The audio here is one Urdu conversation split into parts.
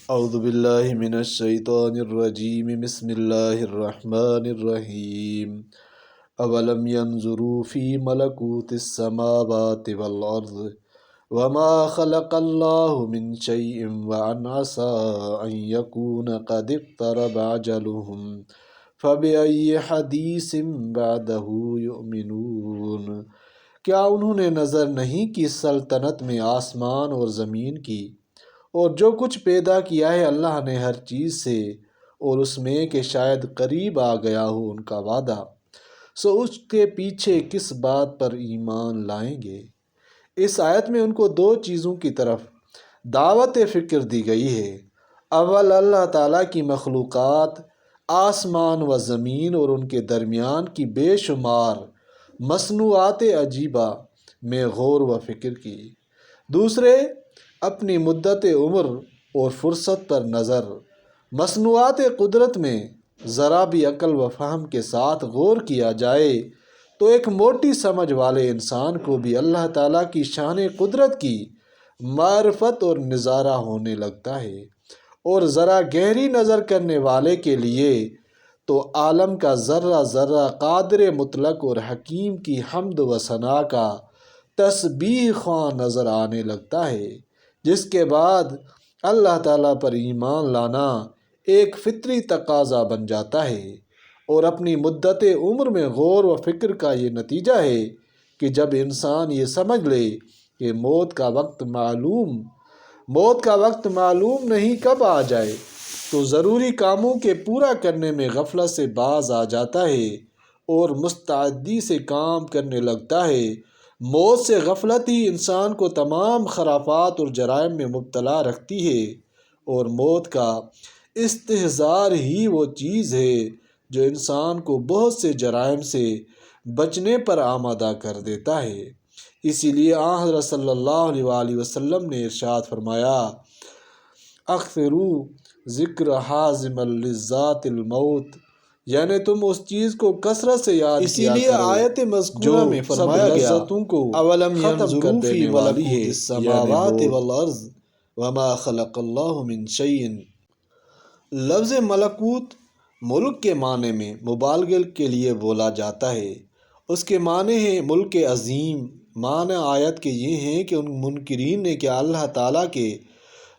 اعوذ باللہ من الشیطان الرجیم بسم اللہ الرحمن الرحیم اولم ينظروا فی ملکوت السماوات والارض وما خلق اللہ من شیء وان عسى ان یکون قد اقترب اجلهم فبأی حدیث بعدہ یؤمنون۔ کیا انہوں نے نظر نہیں کی سلطنت میں آسمان اور زمین کی، اور جو کچھ پیدا کیا ہے اللہ نے ہر چیز سے، اور اس میں کہ شاید قریب آ گیا ہو ان کا وعدہ، سو اس کے پیچھے کس بات پر ایمان لائیں گے۔ اس آیت میں ان کو دو چیزوں کی طرف دعوت فکر دی گئی ہے۔ اول اللہ تعالیٰ کی مخلوقات آسمان و زمین اور ان کے درمیان کی بے شمار مصنوعات عجیبہ میں غور و فکر کی۔ دوسرے، اپنی مدت عمر اور فرصت پر نظر۔ مصنوعات قدرت میں ذرا بھی عقل و فہم کے ساتھ غور کیا جائے تو ایک موٹی سمجھ والے انسان کو بھی اللہ تعالیٰ کی شان قدرت کی معرفت اور نظارہ ہونے لگتا ہے، اور ذرا گہری نظر کرنے والے کے لیے تو عالم کا ذرہ ذرہ قادر مطلق اور حکیم کی حمد و ثنا کا تسبیح خواں نظر آنے لگتا ہے، جس کے بعد اللہ تعالیٰ پر ایمان لانا ایک فطری تقاضا بن جاتا ہے۔ اور اپنی مدت عمر میں غور و فکر کا یہ نتیجہ ہے کہ جب انسان یہ سمجھ لے کہ موت کا وقت معلوم نہیں کب آ جائے، تو ضروری کاموں کے پورا کرنے میں غفلت سے باز آ جاتا ہے اور مستعدی سے کام کرنے لگتا ہے۔ موت سے غفلت ہی انسان کو تمام خرافات اور جرائم میں مبتلا رکھتی ہے، اور موت کا استحضار ہی وہ چیز ہے جو انسان کو بہت سے جرائم سے بچنے پر آمادہ کر دیتا ہے۔ اسی لیے حضرت صلی اللہ علیہ وآلہ وسلم نے ارشاد فرمایا، اکثروا ذکر حازم اللذات الموت، یعنی تم اس چیز کو کثرت سے یاد کیا کرو۔ اسی لیے آیت مذکورہ میں فرمایا گیا، لذتوں کو ختم کر دینے والی ہے، السماوات والارض وما خلق اللہ من شیء۔ لفظ ملکوت ملک کے معنی میں مبالغے کے لیے بولا جاتا ہے۔ اس کے معنی ہیں ملک عظیم۔ معنی آیت کے یہ ہیں کہ ان منکرین نے کیا اللہ تعالیٰ کے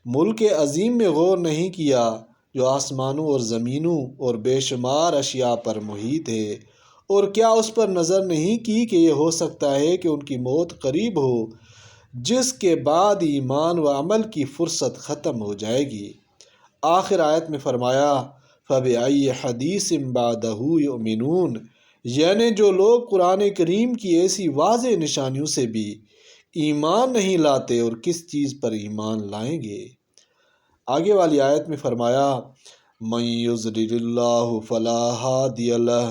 ملک عظیم میں غور نہیں کیا جو آسمانوں اور زمینوں اور بے شمار اشیاء پر محیط ہے، اور کیا اس پر نظر نہیں کی کہ یہ ہو سکتا ہے کہ ان کی موت قریب ہو، جس کے بعد ایمان و عمل کی فرصت ختم ہو جائے گی۔ آخر آیت میں فرمایا، فَبِأَيِّ حَدِيثٍ بَعْدَهُ يُؤْمِنُونَ، یعنی جو لوگ قرآن کریم کی ایسی واضح نشانیوں سے بھی ایمان نہیں لاتے اور کس چیز پر ایمان لائیں گے۔ آگے والی آیت میں فرمایا، مَن يُضْلِلِ اللَّهُ فَلَا هَادِيَ لَهُ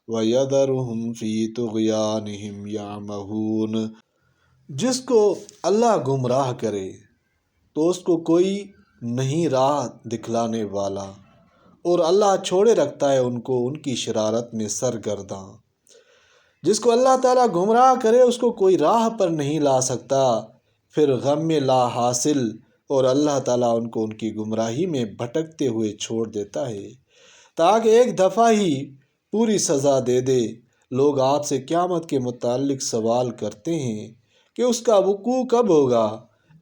وَيَذَرُهُمْ فِي طُغْيَانِهِمْ يَعْمَهُونَ۔ جس کو اللہ گمراہ کرے تو اس کو کوئی نہیں راہ دکھلانے والا، اور اللہ چھوڑے رکھتا ہے ان کو ان کی شرارت میں سرگرداں۔ جس کو اللہ تعالیٰ گمراہ کرے اس کو کوئی راہ پر نہیں لا سکتا، پھر غم میں لا حاصل، اور اللہ تعالیٰ ان کو ان کی گمراہی میں بھٹکتے ہوئے چھوڑ دیتا ہے تاکہ ایک دفعہ ہی پوری سزا دے دے۔ لوگ آپ سے قیامت کے متعلق سوال کرتے ہیں کہ اس کا وقوع کب ہوگا؟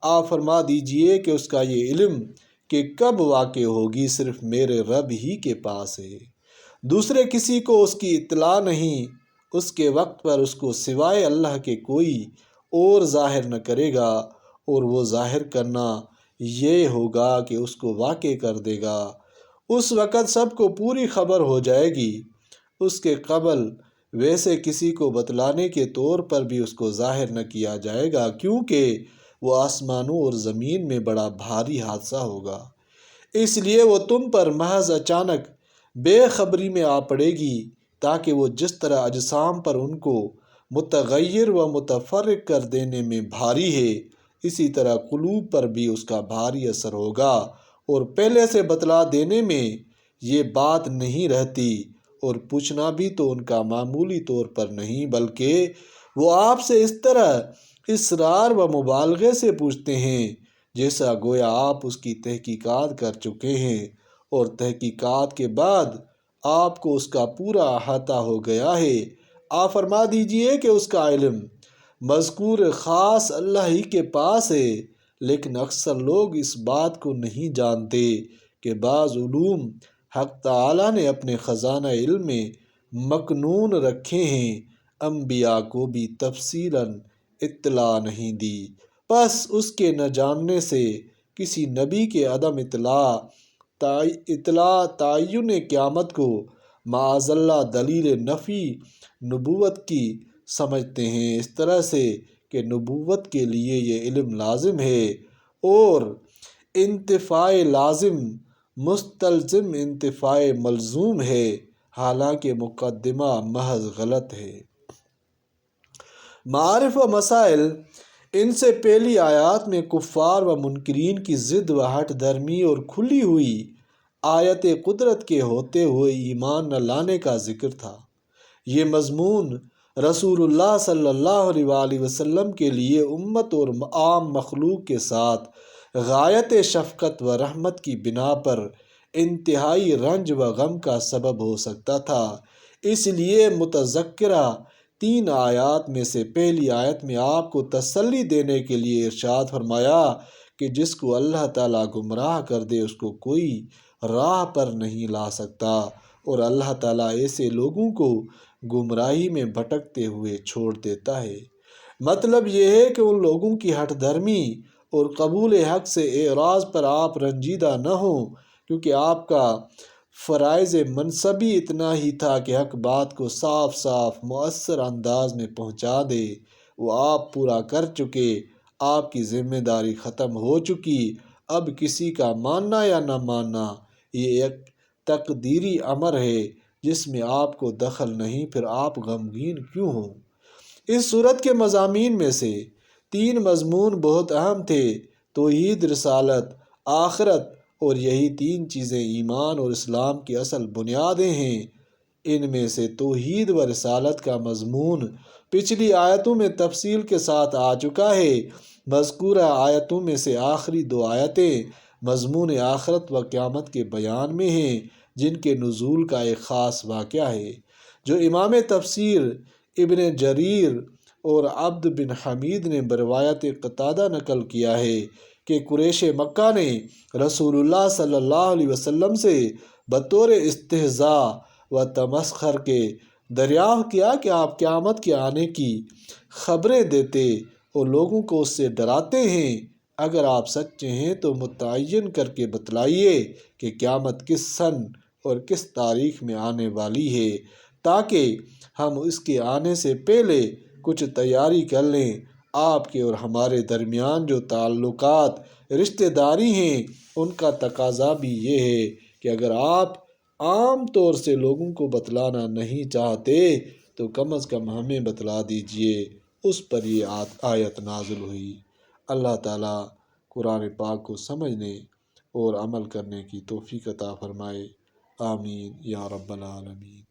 آپ فرما دیجئے کہ اس کا یہ علم کہ کب واقع ہوگی صرف میرے رب ہی کے پاس ہے، دوسرے کسی کو اس کی اطلاع نہیں۔ اس کے وقت پر اس کو سوائے اللہ کے کوئی اور ظاہر نہ کرے گا، اور وہ ظاہر کرنا یہ ہوگا کہ اس کو واقع کر دے گا۔ اس وقت سب کو پوری خبر ہو جائے گی۔ اس کے قبل ویسے کسی کو بتلانے کے طور پر بھی اس کو ظاہر نہ کیا جائے گا، کیونکہ وہ آسمانوں اور زمین میں بڑا بھاری حادثہ ہوگا۔ اس لیے وہ تم پر محض اچانک بے خبری میں آ پڑے گی، تاکہ وہ جس طرح اجسام پر ان کو متغیر و متفرق کر دینے میں بھاری ہے، اسی طرح قلوب پر بھی اس کا بھاری اثر ہوگا، اور پہلے سے بتلا دینے میں یہ بات نہیں رہتی، اور پوچھنا بھی تو ان کا معمولی طور پر نہیں، بلکہ وہ آپ سے اس طرح اصرار و مبالغے سے پوچھتے ہیں جیسا گویا آپ اس کی تحقیقات کر چکے ہیں اور تحقیقات کے بعد آپ کو اس کا پورا احاطہ ہو گیا ہے۔ آپ فرما دیجئے کہ اس کا علم مذکور خاص اللہ ہی کے پاس ہے، لیکن اکثر لوگ اس بات کو نہیں جانتے کہ بعض علوم حق تعالیٰ نے اپنے خزانہ علم میں مکنون رکھے ہیں، انبیاء کو بھی تفصیلاً اطلاع نہیں دی۔ بس اس کے نہ جاننے سے کسی نبی کے عدم اطلاع تعین قیامت کو معاذ اللہ دلیل نفی نبوت کی سمجھتے ہیں، اس طرح سے کہ نبوت کے لیے یہ علم لازم ہے اور انتفاع لازم مستلزم انتفاع ملزوم ہے، حالانکہ مقدمہ محض غلط ہے۔ معارف و مسائل، ان سے پہلی آیات میں کفار و منکرین کی ضد و ہٹ دھرمی اور کھلی ہوئی آیت قدرت کے ہوتے ہوئے ایمان نہ لانے کا ذکر تھا۔ یہ مضمون رسول اللہ صلی اللہ علیہ وآلہ وسلم کے لیے امت اور عام مخلوق کے ساتھ غایت شفقت و رحمت کی بنا پر انتہائی رنج و غم کا سبب ہو سکتا تھا۔ اس لیے متذکرہ 3 آیات میں سے پہلی آیت میں آپ کو تسلی دینے کے لیے ارشاد فرمایا کہ جس کو اللہ تعالیٰ گمراہ کر دے اس کو کوئی راہ پر نہیں لا سکتا، اور اللہ تعالیٰ ایسے لوگوں کو گمراہی میں بھٹکتے ہوئے چھوڑ دیتا ہے۔ مطلب یہ ہے کہ ان لوگوں کی ہٹ دھرمی اور قبول حق سے اعراض پر آپ رنجیدہ نہ ہوں، کیونکہ آپ کا فرائض منصبی اتنا ہی تھا کہ حق بات کو صاف صاف مؤثر انداز میں پہنچا دے۔ وہ آپ پورا کر چکے، آپ کی ذمہ داری ختم ہو چکی۔ اب کسی کا ماننا یا نہ ماننا یہ ایک تقدیری امر ہے جس میں آپ کو دخل نہیں، پھر آپ غمگین کیوں ہوں؟ اس صورت کے مضامین میں سے 3 مضمون بہت اہم تھے: توحید، رسالت، آخرت، اور یہی 3 چیزیں ایمان اور اسلام کی اصل بنیادیں ہیں۔ ان میں سے توحید و رسالت کا مضمون پچھلی آیتوں میں تفصیل کے ساتھ آ چکا ہے۔ مذکورہ آیتوں میں سے آخری 2 آیتیں مضمون آخرت و قیامت کے بیان میں ہیں، جن کے نزول کا ایک خاص واقعہ ہے جو امام تفسیر ابن جریر اور عبد بن حمید نے بروایت قتادہ نقل کیا ہے کہ قریش مکہ نے رسول اللہ صلی اللہ علیہ وسلم سے بطور استہزاء و تمسخر کے دریافت کیا کہ آپ قیامت کے آنے کی خبریں دیتے اور لوگوں کو اس سے ڈراتے ہیں۔ اگر آپ سچے ہیں تو متعین کر کے بتلائیے کہ قیامت کس سن اور کس تاریخ میں آنے والی ہے، تاکہ ہم اس کے آنے سے پہلے کچھ تیاری کر لیں۔ آپ کے اور ہمارے درمیان جو تعلقات رشتہ داری ہیں ان کا تقاضا بھی یہ ہے کہ اگر آپ عام طور سے لوگوں کو بتلانا نہیں چاہتے تو کم از کم ہمیں بتلا دیجئے۔ اس پر یہ آیت نازل ہوئی۔ اللہ تعالیٰ قرآن پاک کو سمجھنے اور عمل کرنے کی توفیق عطا فرمائے۔ آمین یا رب العالمین۔